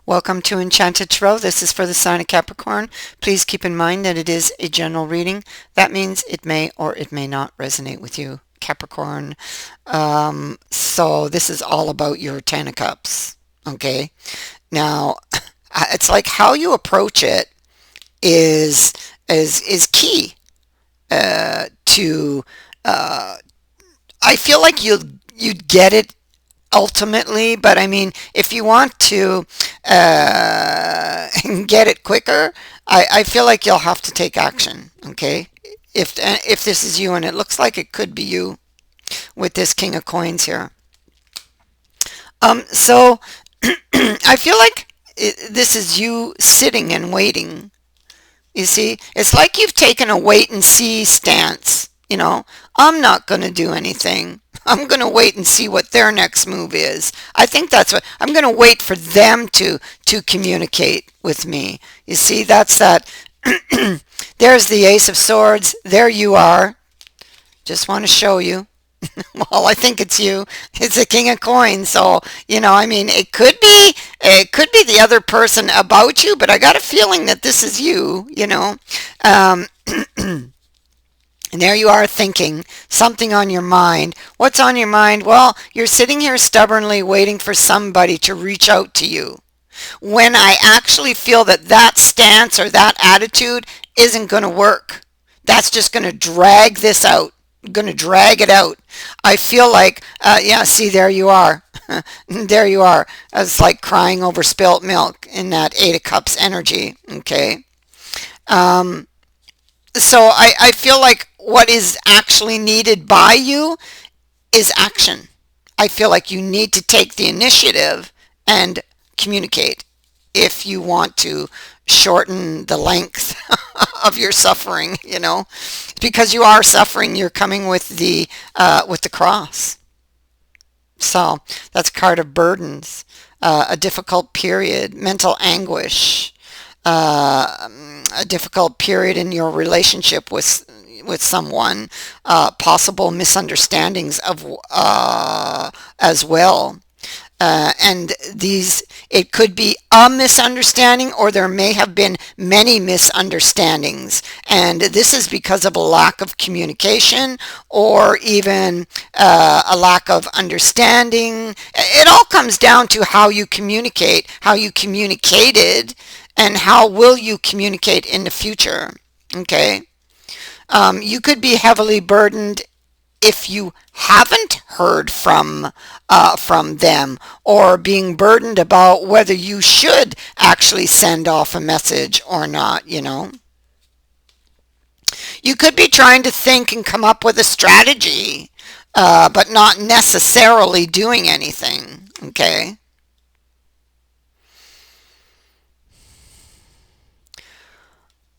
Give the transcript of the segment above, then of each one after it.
Welcome to Enchanted Tarot. This is for the sign of Capricorn. Please keep in mind that it is a general reading. That means it may or it may not resonate with you, Capricorn. So this is all about your Ten of Cups. Okay. Now, it's like how you approach it is key to. I feel like you'd get it ultimately, but I mean, if you want to get it quicker, I feel like you'll have to take action. Okay, if this is you, and it looks like it could be you with this King of Coins here. So I feel like this is you sitting and waiting. You see, it's like you've taken a wait and see stance. You know, I'm not going to do anything. I'm going to wait and see what their next move is. I think that's what I'm going to wait for them to communicate with me. You see, that's that. There's the Ace of Swords. There you are. Just want to show you. Well, I think it's you. It's the King of Coins. So, you know, I mean, it could be the other person about you, but I got a feeling that this is you, you know. And there you are thinking something on your mind. What's on your mind? Well, you're sitting here stubbornly waiting for somebody to reach out to you. When I actually feel that that stance or that attitude isn't going to work. That's just going to drag this out. Going to drag it out. I feel like, yeah, see, there you are. There you are. It's like crying over spilt milk in that Eight of Cups energy. Okay. So I feel like what is actually needed by you is action. I feel like you need to take the initiative and communicate if you want to shorten the length of your suffering, you know, because you are suffering. You're coming with the cross. So that's a card of burdens, a difficult period, mental anguish, a difficult period in your relationship with someone, possible misunderstandings of as well. And it could be a misunderstanding, or there may have been many misunderstandings. And this is because of a lack of communication, or even a lack of understanding. It all comes down to how you communicate, how you communicated, and how will you communicate in the future. Okay. You could be heavily burdened if you haven't heard from them, or being burdened about whether you should actually send off a message or not, you know. You could be trying to think and come up with a strategy, but not necessarily doing anything, okay?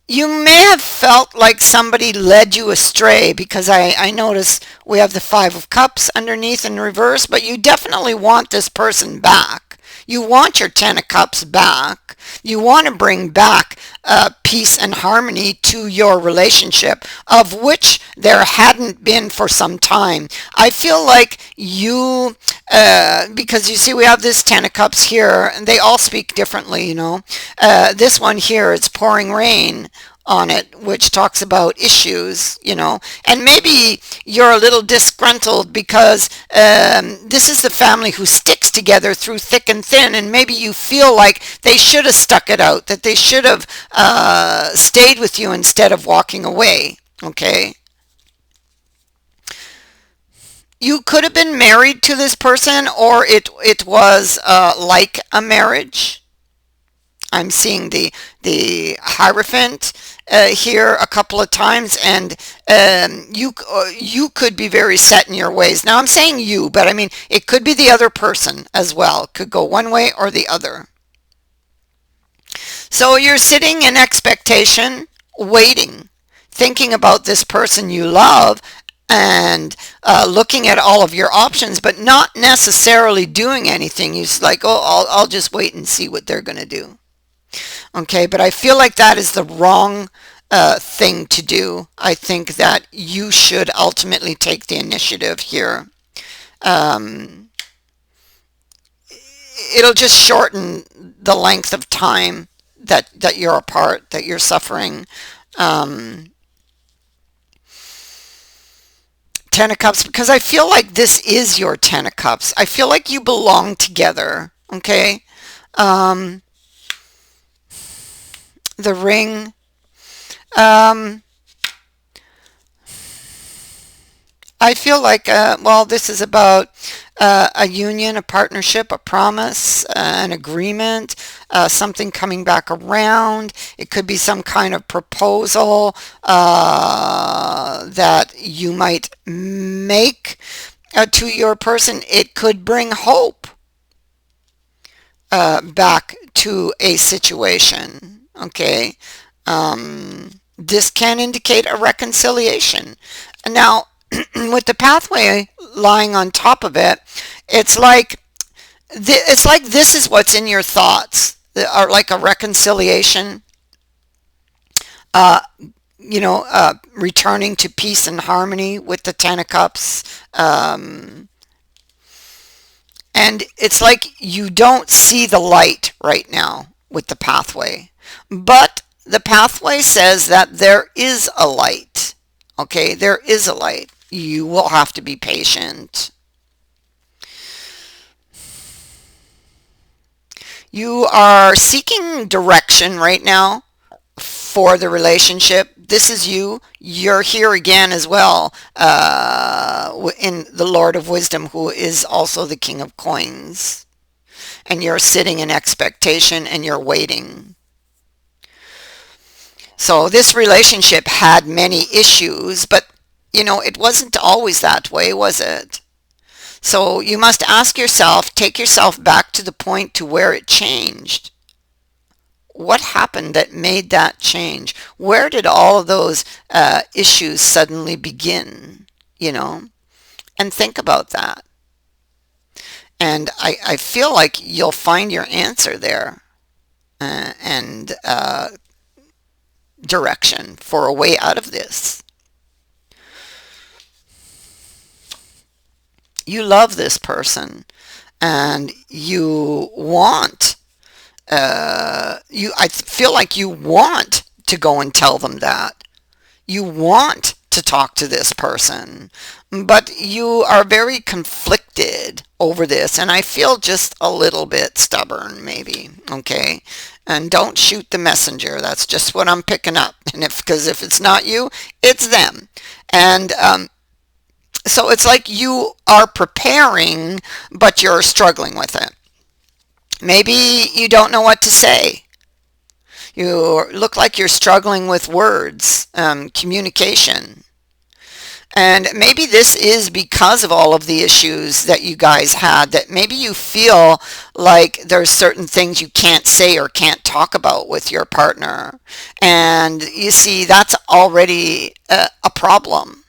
You may have felt like somebody led you astray, because I notice we have the Five of Cups underneath in reverse, but you definitely want this person back. You want your Ten of Cups back. You want to bring back peace and harmony to your relationship, of which there hadn't been for some time. I feel like you, because you see we have this Ten of Cups here, and they all speak differently, you know. This one here, it's pouring rain on it, which talks about issues, you know, and maybe you're a little disgruntled because this is the family who sticks together through thick and thin, and maybe you feel like they should have stuck it out, that they should have stayed with you instead of walking away. Okay. You could have been married to this person, or it was like a marriage. I'm seeing the Hierophant here a couple of times, and you could be very set in your ways. Now I'm saying you, but I mean it could be the other person as well. It could go one way or the other. So you're sitting in expectation, waiting, thinking about this person you love, and looking at all of your options, but not necessarily doing anything. You're just like, oh, I'll just wait and see what they're going to do. Okay, but I feel like that is the wrong thing to do. I think that you should ultimately take the initiative here. it'll just shorten the length of time that you're apart, that you're suffering. Um, Ten of Cups, because I feel like this is your Ten of Cups. I feel like you belong together. Okay. Um, the Ring. Um, I feel like, well, this is about a union, a partnership, a promise, an agreement, something coming back around. It could be some kind of proposal that you might make to your person. It could bring hope back to a situation. Okay. This can indicate a reconciliation. Now, with the pathway lying on top of it, it's like this is what's in your thoughts, or like a reconciliation. Uh, returning to peace and harmony with the Ten of Cups. And it's like you don't see the light right now with the pathway. But the pathway says that there is a light. Okay, there is a light. You will have to be patient. You are seeking direction right now for the relationship. This is you. You're here again as well, in the Lord of Wisdom, who is also the King of Coins. And you're sitting in expectation and you're waiting. So this relationship had many issues, but it wasn't always that way, was it? So you must ask yourself, take yourself back to the point to where it changed. What happened that made that change? Where did all of those issues suddenly begin? And think about that. And I feel like you'll find your answer there, and direction for a way out of this. You love this person, and you want, I feel like you want to go and tell them that. You want to talk to this person, but you are very conflicted over this, and I feel just a little bit stubborn, maybe. Okay, and don't shoot the messenger. That's just what I'm picking up. And because if it's not you, it's them. And so it's like you are preparing, but you're struggling with it. Maybe you don't know what to say. You look like you're struggling with words, communication. And maybe this is because of all of the issues that you guys had, that maybe you feel like there's certain things you can't say or can't talk about with your partner. And you see, that's already a problem.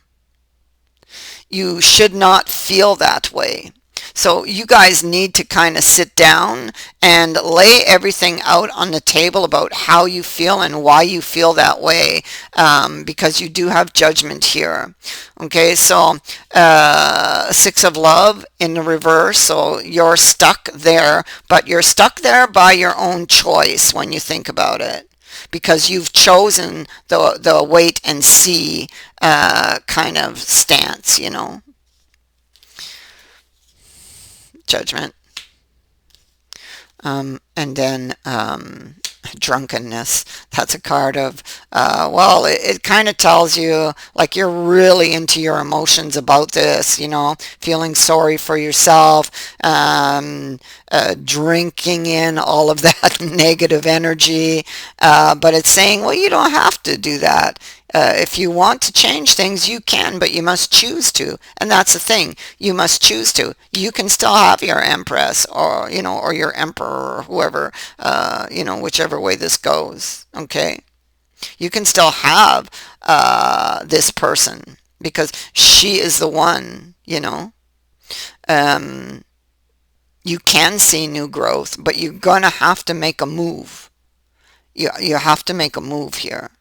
You should not feel that way. So you guys need to kind of sit down and lay everything out on the table about how you feel and why you feel that way, because you do have judgment here. Okay, so Six of Love in the reverse, so you're stuck there, but you're stuck there by your own choice when you think about it, because you've chosen the wait and see kind of stance, Judgment. And then drunkenness. That's a card of, well, it kind of tells you like you're really into your emotions about this, feeling sorry for yourself, drinking in all of that negative energy. But it's saying, well, you don't have to do that. If you want to change things, you can, but you must choose to. And that's the thing. You must choose to. You can still have your empress, or, or your emperor, or whoever, whichever way this goes. Okay. You can still have this person, because she is the one, you can see new growth, but you're going to have to make a move. You have to make a move here.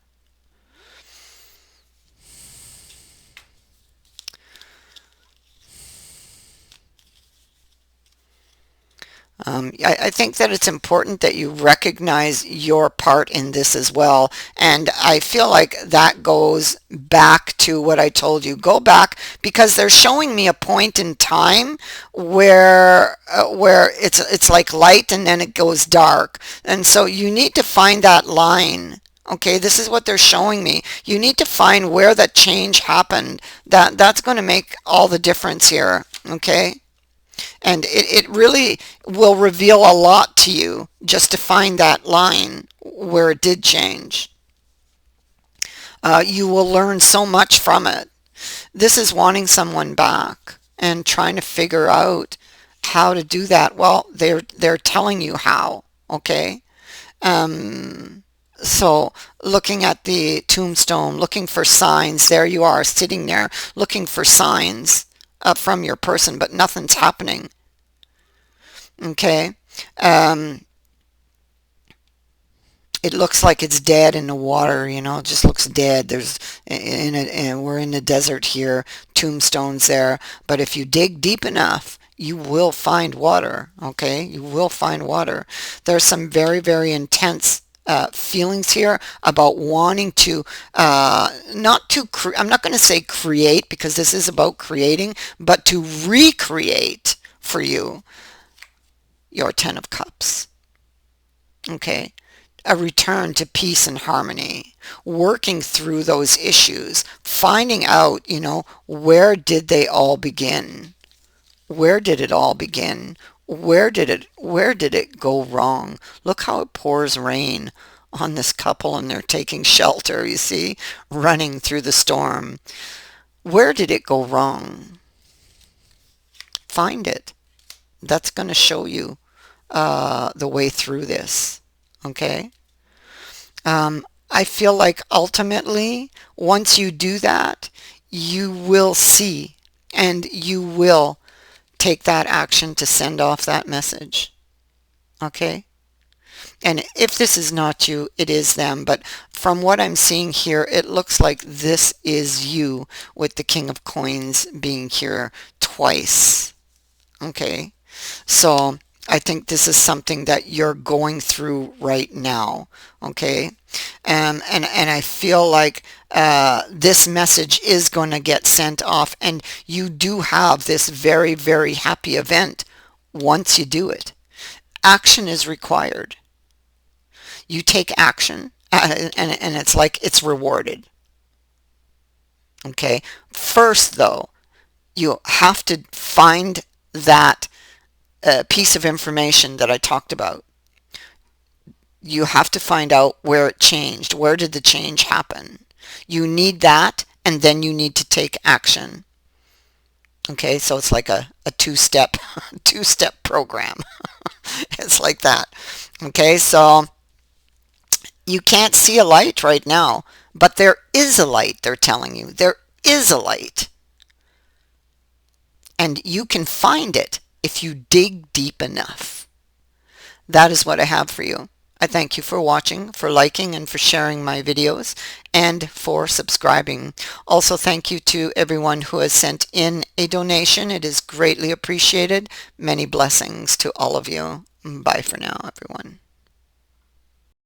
I think that it's important that you recognize your part in this as well. And I feel like that goes back to what I told you. Go back because they're showing me a point in time where it's like light and then it goes dark. And so you need to find that line. Okay, this is what they're showing me. You need to find where that change happened. That's going to make all the difference here. Okay? And it really will reveal a lot to you just to find that line where it did change. You will learn so much from it. This is wanting someone back and trying to figure out how to do that. Well, they're telling you how, okay? So looking at the tombstone, looking for signs, there you are sitting there looking for signs from your person, but nothing's happening. Okay. Um, it looks like it's dead in the water, you know, it just looks dead. There's and we're in the desert here, tombstones there, but if you dig deep enough, you will find water, okay? You will find water. There's some very, very intense feelings here about wanting to I'm not going to say create because this is about creating, but to recreate for you your 10 of Cups. Okay? A return to peace and harmony, working through those issues, finding out, you know, where did they all begin? Where did it all begin? Where did it go wrong? Look how it pours rain on this couple and they're taking shelter, you see, running through the storm. Where did it go wrong? Find it. That's going to show you the way through this. Okay? I feel like ultimately, once you do that, you will see and you will take that action to send off that message. Okay? And if this is not you, it is them. But from what I'm seeing here, it looks like this is you with the King of Coins being here twice. Okay? So I think this is something that you're going through right now, okay? And I feel like this message is going to get sent off, and you do have this very, very happy event once you do it. Action is required. You take action, and it's like it's rewarded, okay? First, though, you have to find that piece of information that I talked about. You have to find out where it changed. Where did the change happen? You need that, and then you need to take action. Okay, so it's like a two-step two-step program. It's like that. Okay, so you can't see a light right now, but there is a light, they're telling you. There is a light. And you can find it if you dig deep enough. That is what I have for you. I thank you for watching, for liking, and for sharing my videos, and for subscribing. Also, thank you to everyone who has sent in a donation. It is greatly appreciated. Many blessings to all of you. Bye for now, everyone.